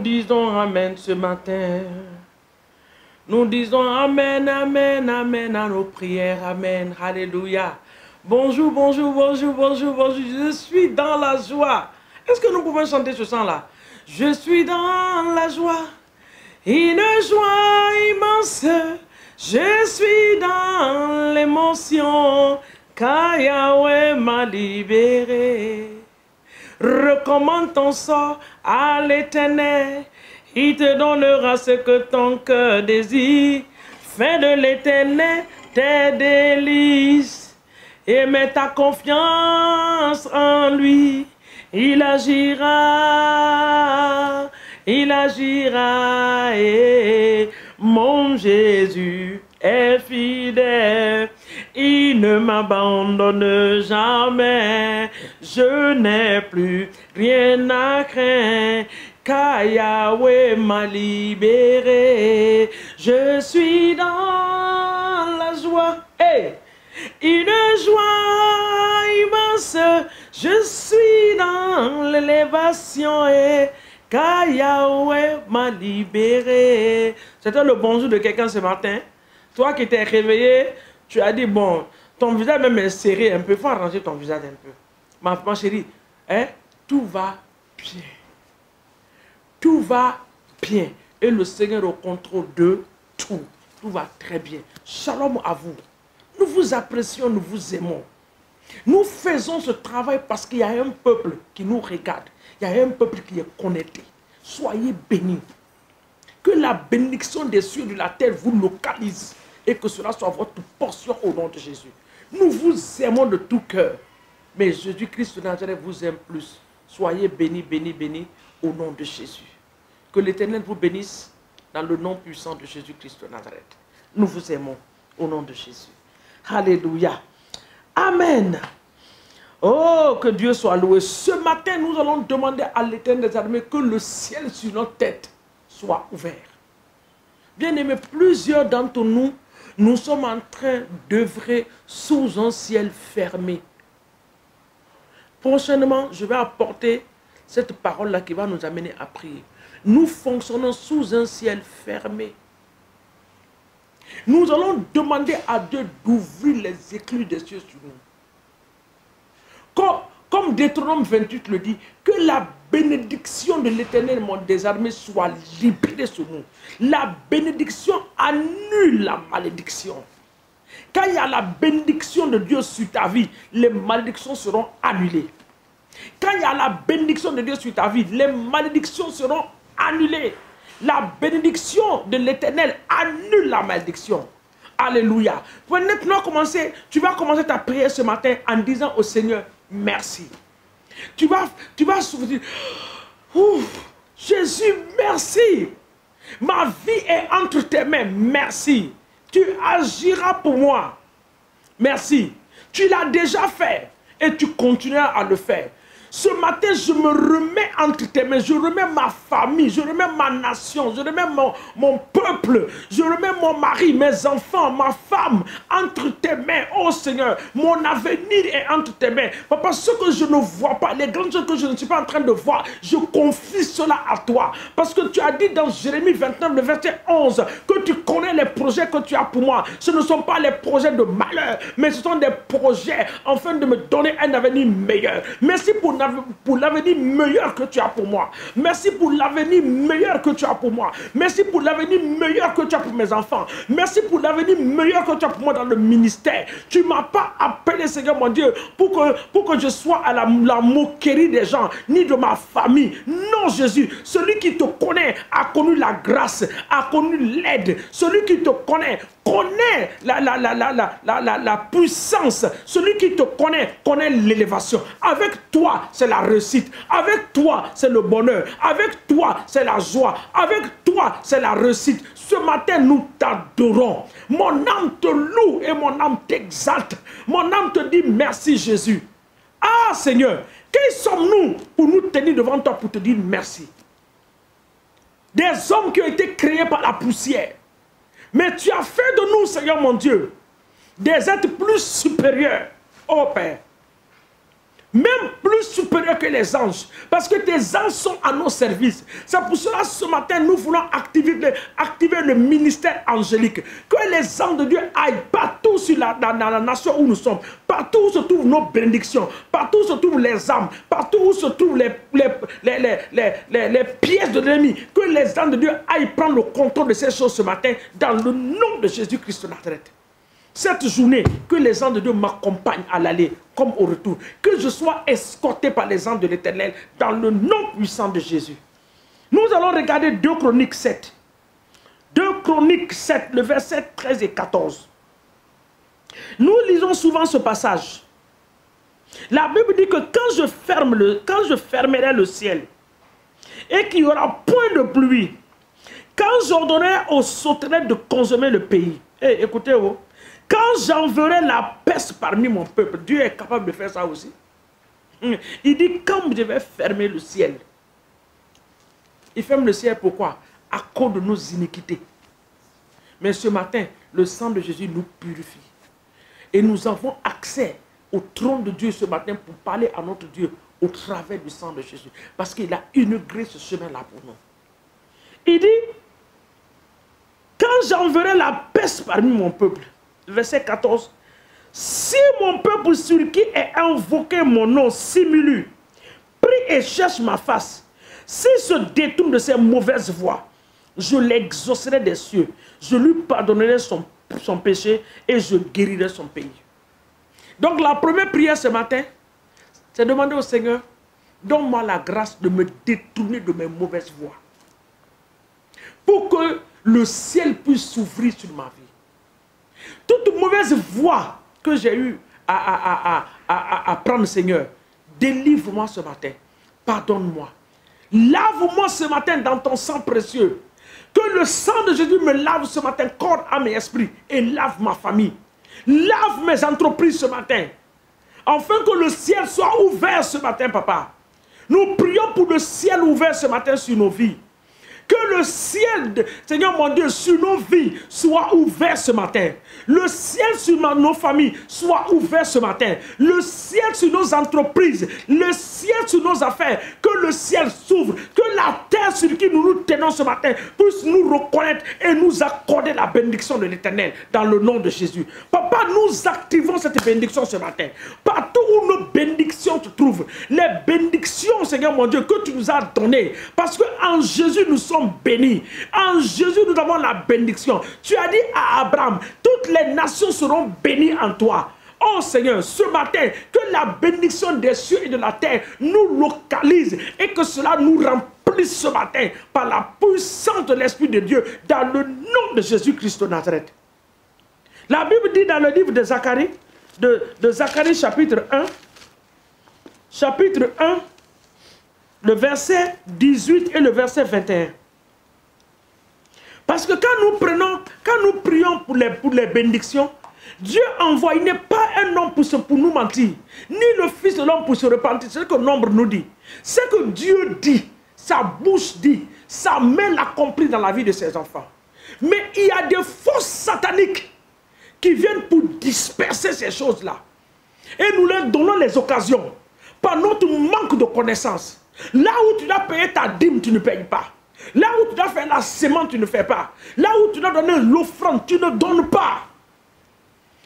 disons Amen ce matin. Nous disons Amen, Amen, Amen à nos prières. Amen. Alléluia. Bonjour, bonjour, bonjour, bonjour, bonjour. Je suis dans la joie. Est-ce que nous pouvons chanter ce chant-là? Je suis dans la joie. Une joie immense. Je suis dans l'émotion. Car Yahweh m'a libéré. Recommande ton sort à l'Éternel. Il te donnera ce que ton cœur désire. Fais de l'Éternel tes délices. Et mets ta confiance en lui. Il agira. Il agira. Et mon Jésus est fidèle. Il ne m'abandonne jamais. Je n'ai plus rien à craindre. Car Yahweh m'a libéré. Je suis dans la joie. Hey! Une joie immense. Je suis dans l'élévation. Car Yahweh m'a libéré. C'était le bonjour de quelqu'un ce matin. Toi qui t'es réveillé, tu as dit, bon, ton visage même est serré un peu. Il faut arranger ton visage un peu. Ma chérie, hein, tout va bien. Tout va bien. Et le Seigneur est au contrôle de tout. Tout va très bien. Shalom à vous. Nous vous apprécions, nous vous aimons. Nous faisons ce travail parce qu'il y a un peuple qui nous regarde. Il y a un peuple qui est connecté. Soyez bénis. Que la bénédiction des cieux et de la terre vous localise. Et que cela soit votre portion au nom de Jésus. Nous vous aimons de tout cœur. Mais Jésus-Christ de Nazareth vous aime plus. Soyez bénis, bénis, bénis au nom de Jésus. Que l'Éternel vous bénisse dans le nom puissant de Jésus-Christ de Nazareth. Nous vous aimons au nom de Jésus. Alléluia. Amen. Oh, que Dieu soit loué. Ce matin, nous allons demander à l'Éternel des armées que le ciel sur notre tête soit ouvert. Bien-aimés, plusieurs d'entre nous, nous sommes en train d'œuvrer sous un ciel fermé. Prochainement, je vais apporter cette parole-là qui va nous amener à prier. Nous fonctionnons sous un ciel fermé. Nous allons demander à Dieu d'ouvrir les écluses des cieux sur nous. Comme Deutéronome 28 le dit, que la bénédiction de l'Éternel, mon des armées, soit libérée sur nous. La bénédiction annule la malédiction. Quand il y a la bénédiction de Dieu sur ta vie, les malédictions seront annulées. Quand il y a la bénédiction de Dieu sur ta vie, les malédictions seront annulées. La bénédiction de l'Éternel annule la malédiction. Alléluia. Pour maintenant commencer, tu vas commencer ta prière ce matin en disant au Seigneur, merci. Tu vas souffrir. Jésus, merci. Ma vie est entre tes mains. Merci. Tu agiras pour moi. Merci. Tu l'as déjà fait et tu continueras à le faire. Ce matin, je me remets entre tes mains. Je remets ma famille, je remets ma nation, je remets mon peuple, je remets mon mari, mes enfants, ma femme entre tes mains. Oh Seigneur, mon avenir est entre tes mains. Papa, ce que je ne vois pas, les grandes choses que je ne suis pas en train de voir, je confie cela à toi. Parce que tu as dit dans Jérémie 29, le verset 11, que tu connais les projets que tu as pour moi. Ce ne sont pas les projets de malheur, mais ce sont des projets afin de me donner un avenir meilleur. Merci pour l'avenir meilleur que tu as pour moi. Merci pour l'avenir meilleur que tu as pour moi. Merci pour l'avenir meilleur que tu as pour mes enfants. Merci pour l'avenir meilleur que tu as pour moi dans le ministère. Tu ne m'as pas appelé, Seigneur mon Dieu, pour que je sois à la moquerie des gens, ni de ma famille. Non, Jésus, celui qui te connaît a connu la grâce, a connu l'aide. Celui qui te connaît la puissance. Celui qui te connaît l'élévation. Avec toi, c'est la réussite. Avec toi, c'est le bonheur. Avec toi, c'est la joie. Avec toi, c'est la réussite. Ce matin, nous t'adorons. Mon âme te loue et mon âme t'exalte. Mon âme te dit merci, Jésus. Ah, Seigneur, qui sommes-nous pour nous tenir devant toi pour te dire merci? Des hommes qui ont été créés par la poussière. Mais tu as fait de nous, Seigneur mon Dieu, des êtres plus supérieurs. Oh Père, Même plus supérieur que les anges. Parce que tes anges sont à nos services. C'est pour cela ce matin, nous voulons activer le ministère angélique. Que les anges de Dieu aillent partout dans la nation où nous sommes. Partout où se trouvent nos bénédictions. Partout où se trouvent les âmes. Partout où se trouvent les pièces de l'ennemi. Que les anges de Dieu aillent prendre le contrôle de ces choses ce matin. Dans le nom de Jésus-Christ de Nazareth. Cette journée, que les anges de Dieu m'accompagnent à l'aller comme au retour. Que je sois escorté par les anges de l'Éternel dans le nom puissant de Jésus. Nous allons regarder 2 Chroniques 7. 2 Chroniques 7, le verset 13 et 14. Nous lisons souvent ce passage. La Bible dit que quand je fermerai le ciel et qu'il n'y aura point de pluie, quand j'ordonnerai aux sauterelles de consommer le pays. Écoutez-vous. Quand j'enverrai la peste parmi mon peuple, Dieu est capable de faire ça aussi. Il dit, quand je vais fermer le ciel. Il ferme le ciel pourquoi? À cause de nos iniquités. Mais ce matin, le sang de Jésus nous purifie. Et nous avons accès au trône de Dieu ce matin pour parler à notre Dieu au travers du sang de Jésus. Parce qu'il a inauguré ce chemin-là pour nous. Il dit, quand j'enverrai la peste parmi mon peuple, verset 14. Si mon peuple sur qui est invoqué mon nom simule, prie et cherche ma face, s'il se détourne de ses mauvaises voies, je l'exaucerai des cieux, je lui pardonnerai son péché et je guérirai son pays. Donc la première prière ce matin, c'est demander au Seigneur, donne-moi la grâce de me détourner de mes mauvaises voies, pour que le ciel puisse s'ouvrir sur ma vie. Toute mauvaise voie que j'ai eu à prendre, Seigneur, délivre-moi ce matin. Pardonne-moi. Lave-moi ce matin dans ton sang précieux. Que le sang de Jésus me lave ce matin, corps, âme et esprit. Et lave ma famille. Lave mes entreprises ce matin. Afin que le ciel soit ouvert ce matin, papa. Nous prions pour le ciel ouvert ce matin sur nos vies. Que le ciel, Seigneur mon Dieu, sur nos vies soit ouvert ce matin. Le ciel sur nos familles soit ouvert ce matin. Le ciel sur nos entreprises, le ciel sur nos affaires, que le ciel s'ouvre. Que la terre sur qui nous nous tenons ce matin puisse nous reconnaître et nous accorder la bénédiction de l'Éternel dans le nom de Jésus. Papa, nous activons cette bénédiction ce matin. Partout où nos bénédictions se trouvent, les bénédictions, Seigneur mon Dieu, que tu nous as données, parce qu'en Jésus nous sommes bénis. En Jésus, nous avons la bénédiction. Tu as dit à Abraham, toutes les nations seront bénies en toi. Oh Seigneur, ce matin, que la bénédiction des cieux et de la terre nous localise et que cela nous remplisse ce matin par la puissance de l'Esprit de Dieu dans le nom de Jésus-Christ de Nazareth. La Bible dit dans le livre de Zacharie, de Zacharie chapitre 1, le verset 18 et le verset 21. Parce que quand nous prions pour les bénédictions, Dieu envoie, il n'est pas un homme pour nous mentir, ni le Fils de l'homme pour se repentir. C'est ce que le nombre nous dit. Ce que Dieu dit, sa bouche dit, sa main l'accomplit dans la vie de ses enfants. Mais il y a des forces sataniques qui viennent pour disperser ces choses-là. Et nous leur donnons les occasions par notre manque de connaissances. Là où tu dois payer ta dîme, tu ne payes pas. Là où tu dois faire la sémence, tu ne fais pas. Là où tu dois donner l'offrande, tu ne donnes pas.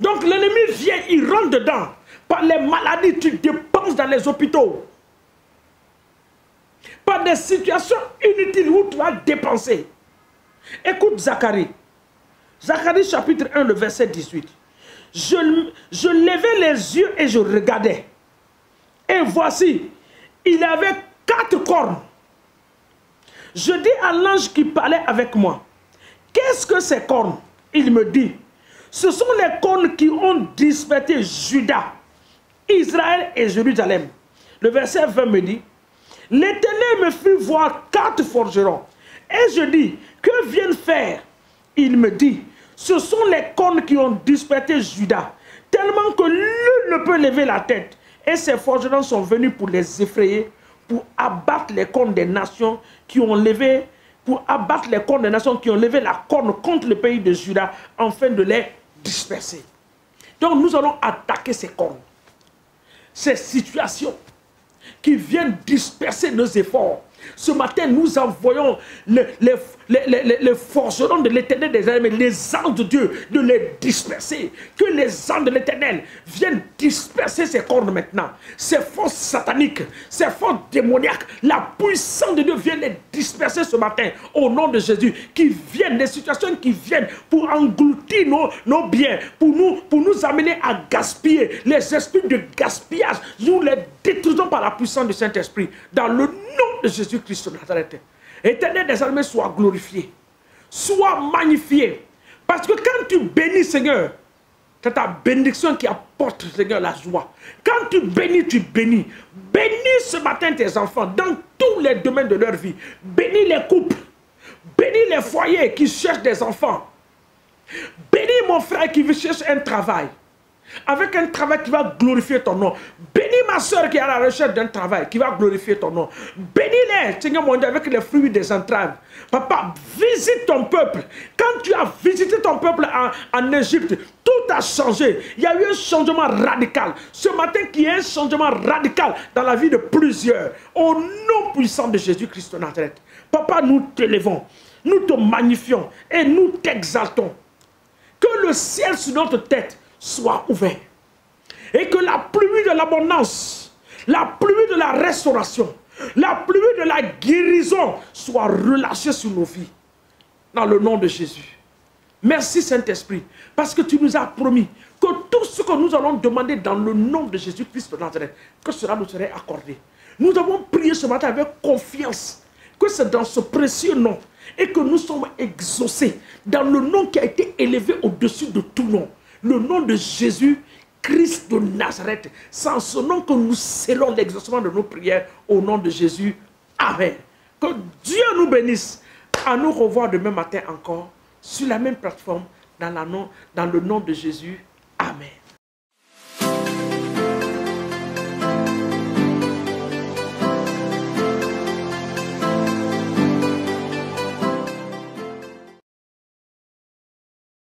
Donc l'ennemi vient, il rentre dedans. Par les maladies, tu dépenses dans les hôpitaux. Par des situations inutiles où tu vas dépenser. Écoute Zacharie. Zacharie chapitre 1, le verset 18. Je levais les yeux et je regardais. Et voici, il avait 4 cornes. Je dis à l'ange qui parlait avec moi, qu'est-ce que ces cornes? Il me dit, ce sont les cornes qui ont dispersé Juda, Israël et Jérusalem. Le verset 20 me dit, l'Éternel me fit voir 4 forgerons. Et je dis, que viennent faire? Il me dit, ce sont les cornes qui ont dispersé Juda, tellement que nul ne peut lever la tête. Et ces forgerons sont venus pour les effrayer, pour abattre les cornes des nations qui ont levé, la corne contre le pays de Juda, afin de les disperser. Donc nous allons attaquer ces cornes, ces situations qui viennent disperser nos efforts. Ce matin, nous envoyons les forgerons de l'Éternel des armées, les anges de Dieu, de les disperser. Que les anges de l'Éternel viennent disperser ces cornes maintenant. Ces forces sataniques, ces forces démoniaques, la puissance de Dieu vient les disperser ce matin au nom de Jésus. Qui viennent, des situations qui viennent pour engloutir nos biens, pour nous amener à gaspiller. Les esprits de gaspillage, nous les détruisons par la puissance du Saint-Esprit. Dans le nom de Jésus-Christ de Nazareth. Éternel des armées, sois glorifié, sois magnifié. Parce que quand tu bénis, Seigneur, c'est ta bénédiction qui apporte, Seigneur, la joie. Quand tu bénis, tu bénis. Bénis ce matin tes enfants dans tous les domaines de leur vie. Bénis les couples. Bénis les foyers qui cherchent des enfants. Bénis mon frère qui cherche un travail. Avec un travail qui va glorifier ton nom. Bénis ma soeur qui est à la recherche d'un travail qui va glorifier ton nom. Bénis-les, Seigneur mon Dieu, avec les fruits des entrailles. Papa, visite ton peuple. Quand tu as visité ton peuple en Égypte, tout a changé. Il y a eu un changement radical. Ce matin, qui y a un changement radical dans la vie de plusieurs. Au nom puissant de Jésus-Christ de Nazareth. Papa, nous t'élevons, nous te magnifions et nous t'exaltons. Que le ciel sur notre tête soit ouvert. Et que la pluie de l'abondance, la pluie de la restauration, la pluie de la guérison soit relâchée sur nos vies. Dans le nom de Jésus. Merci Saint-Esprit. Parce que tu nous as promis que tout ce que nous allons demander dans le nom de Jésus-Christ de Nazareth, que cela nous serait accordé. Nous avons prié ce matin avec confiance que c'est dans ce précieux nom et que nous sommes exaucés dans le nom qui a été élevé au-dessus de tout nom. Le nom de Jésus, Christ de Nazareth. C'est en ce nom que nous scellons l'exaucement de nos prières au nom de Jésus. Amen. Que Dieu nous bénisse. À nous revoir demain matin encore sur la même plateforme dans le nom de Jésus.